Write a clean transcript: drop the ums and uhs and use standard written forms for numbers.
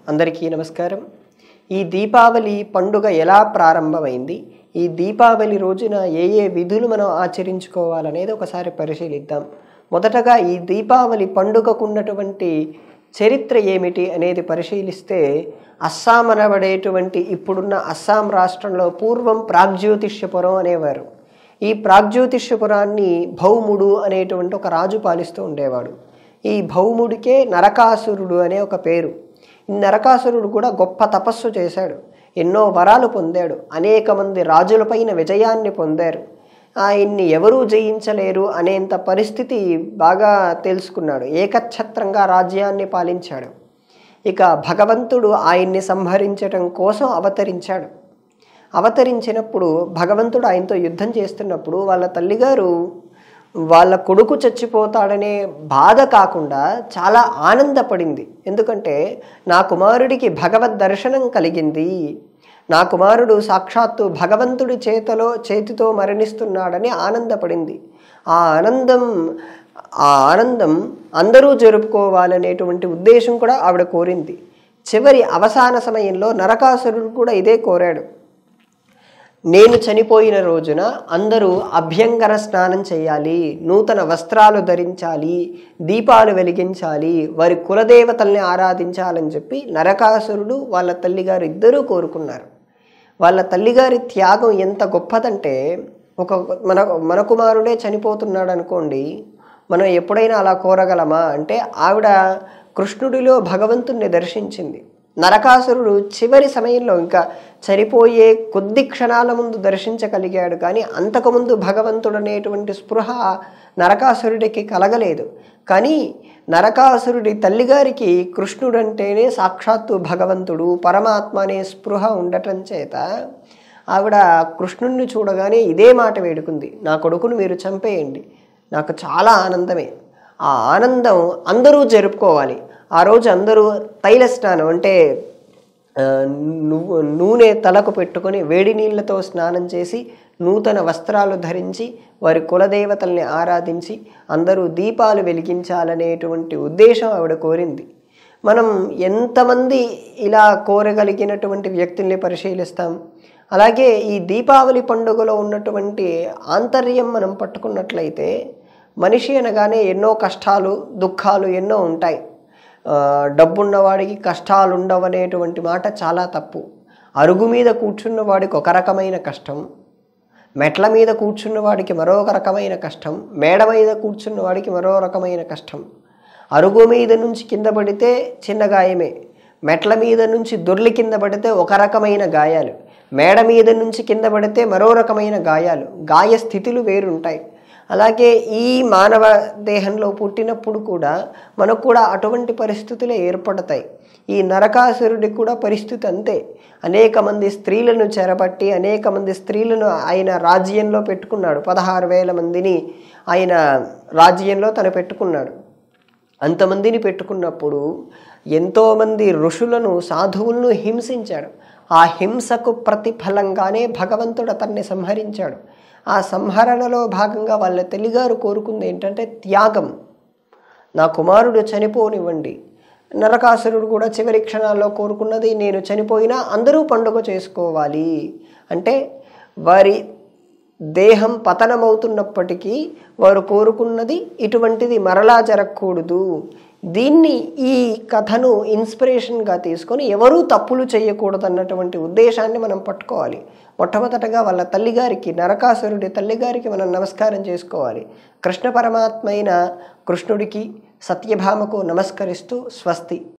అందరికీ నమస్కారం. ఈ దీపావళి పండుగ ఎలా ప్రారంభమైంది, ఈ దీపావళి రోజున ఏ ఏ విధులు మనం ఆచరించుకోవాలనేది ఒకసారి పరిశీలిద్దాం. మొదటగా ఈ దీపావళి పండుగకు ఉన్నటువంటి చరిత్ర ఏమిటి అనేది పరిశీలిస్తే, అస్సాం అనబడేటువంటి ఇప్పుడున్న అస్సాం రాష్ట్రంలో పూర్వం ప్రాగ్జ్యోతిష్యపురం అనేవారు. ఈ ప్రాగ్జ్యోతిష్యపురాన్ని భౌముడు అనేటువంటి ఒక రాజు పాలిస్తూ ఉండేవాడు. ఈ భౌముడికే నరకాసురుడు అనే ఒక పేరు. ఈ నరకాసురుడు కూడా గొప్ప తపస్సు చేశాడు, ఎన్నో వరాలు పొందాడు, అనేక మంది రాజులపైన విజయాన్ని పొందారు. ఆయన్ని ఎవరూ జయించలేరు అనేంత పరిస్థితి బాగా తెలుసుకున్నాడు. ఏకఛత్రంగా రాజ్యాన్ని పాలించాడు. ఇక భగవంతుడు ఆయన్ని సంహరించటం కోసం అవతరించాడు. అవతరించినప్పుడు భగవంతుడు ఆయనతో యుద్ధం చేస్తున్నప్పుడు వాళ్ళ తల్లిగారు వాళ్ళ కొడుకు చచ్చిపోతాడనే బాధ కాకుండా చాలా ఆనందపడింది. ఎందుకంటే నా కుమారుడికి భగవద్ దర్శనం కలిగింది, నా కుమారుడు సాక్షాత్తు భగవంతుడి చేతితో మరణిస్తున్నాడని ఆనందపడింది. ఆ ఆనందం అందరూ జరుపుకోవాలనేటువంటి ఉద్దేశం కూడా ఆవిడ కోరింది. చివరి అవసాన సమయంలో నరకాసురుడు కూడా ఇదే కోరాడు. నేను చనిపోయిన రోజున అందరూ అభ్యంగర స్నానం చేయాలి, నూతన వస్త్రాలు ధరించాలి, దీపాలు వెలిగించాలి, వారి కులదేవతల్ని ఆరాధించాలని చెప్పి నరకాసురుడు వాళ్ళ తల్లిగారు ఇద్దరూ కోరుకున్నారు. వాళ్ళ తల్లిగారి త్యాగం ఎంత గొప్పదంటే, మన కుమారుడే చనిపోతున్నాడు అనుకోండి, మనం ఎప్పుడైనా అలా కోరగలమా అంటే, ఆవిడ కృష్ణుడిలో భగవంతుణ్ణి దర్శించింది. నరకాసురుడు చివరి సమయంలో ఇంకా చనిపోయే కొద్ది క్షణాల ముందు దర్శించగలిగాడు, కానీ అంతకుముందు భగవంతుడు అనేటువంటి స్పృహ నరకాసురుడికి కలగలేదు. కానీ నరకాసురుడి తల్లిగారికి కృష్ణుడంటేనే సాక్షాత్తు భగవంతుడు, పరమాత్మ అనే స్పృహ ఉండటం చేత ఆవిడ కృష్ణుణ్ణి చూడగానే ఇదే మాట వేడుకుంది, నా కొడుకును మీరు చంపేయండి, నాకు చాలా ఆనందమే. ఆ ఆనందం అందరూ జరుపుకోవాలి. ఆ రోజు అందరూ తైల స్నానం అంటే నూనె తలకు పెట్టుకొని వేడి నీళ్ళతో స్నానం చేసి, నూతన వస్త్రాలు ధరించి, వారి కులదేవతల్ని ఆరాధించి అందరూ దీపాలు వెలిగించాలనేటువంటి ఉద్దేశం ఆవిడ కోరింది. మనం ఎంతమంది ఇలా కోరగలిగినటువంటి వ్యక్తుల్ని పరిశీలిస్తాం. అలాగే ఈ దీపావళి పండుగలో ఉన్నటువంటి ఆంతర్యం మనం పట్టుకున్నట్లయితే, మనిషి అనగానే ఎన్నో కష్టాలు దుఃఖాలు ఎన్నో ఉంటాయి. డబ్బున్నవాడికి కష్టాలు ఉండవనేటువంటి మాట చాలా తప్పు. అరుగు మీద కూర్చున్న వాడికి ఒక రకమైన కష్టం, మెట్ల మీద కూర్చున్న వాడికి మరొక రకమైన కష్టం, మేడ మీద కూర్చున్న వాడికి మరో రకమైన కష్టం. అరుగు మీద నుంచి కింద పడితే చిన్న గాయమే, మెట్ల మీద నుంచి దొర్లి కింద పడితే ఒక రకమైన గాయాలు, మేడ మీద నుంచి కింద పడితే మరో రకమైన గాయాలు. గాయ స్థితులు వేరుంటాయి. అలాగే ఈ మానవ దేహంలో పుట్టినప్పుడు కూడా మనకు కూడా అటువంటి పరిస్థితులే ఏర్పడతాయి. ఈ నరకాసురుడికి కూడా పరిస్థితి అంతే. అనేక మంది స్త్రీలను చెరపట్టి అనేక మంది స్త్రీలను ఆయన రాజ్యంలో పెట్టుకున్నాడు. 16,000 మందిని ఆయన రాజ్యంలో తను పెట్టుకున్నాడు. అంతమందిని పెట్టుకున్నప్పుడు ఎంతోమంది ఋషులను సాధువులను హింసించాడు. ఆ హింసకు ప్రతిఫలంగానే భగవంతుడు అతన్ని సంహరించాడు. ఆ సంహరణలో భాగంగా వాళ్ళ తల్లిగారు కోరుకుంది ఏంటంటే త్యాగం. నా కుమారుడు చనిపోనివ్వండి. నరకాసురుడు కూడా చివరి క్షణాల్లో కోరుకున్నది, నేను చనిపోయినా అందరూ పండుగ చేసుకోవాలి. అంటే వారి దేహం పతనమవుతున్నప్పటికీ వారు కోరుకున్నది ఇటువంటిది మరలా జరగకూడదు. దీన్ని ఈ కథను ఇన్స్పిరేషన్గా తీసుకొని ఎవరూ తప్పులు చేయకూడదు అన్నటువంటి ఉద్దేశాన్ని మనం పట్టుకోవాలి. మొట్టమొదటగా వాళ్ళ తల్లిగారికి, నరకాసురుడి తల్లిగారికి మనం నమస్కారం చేసుకోవాలి. కృష్ణ పరమాత్మ అయిన కృష్ణుడికి, సత్యభామకు నమస్కరిస్తూ స్వస్తి.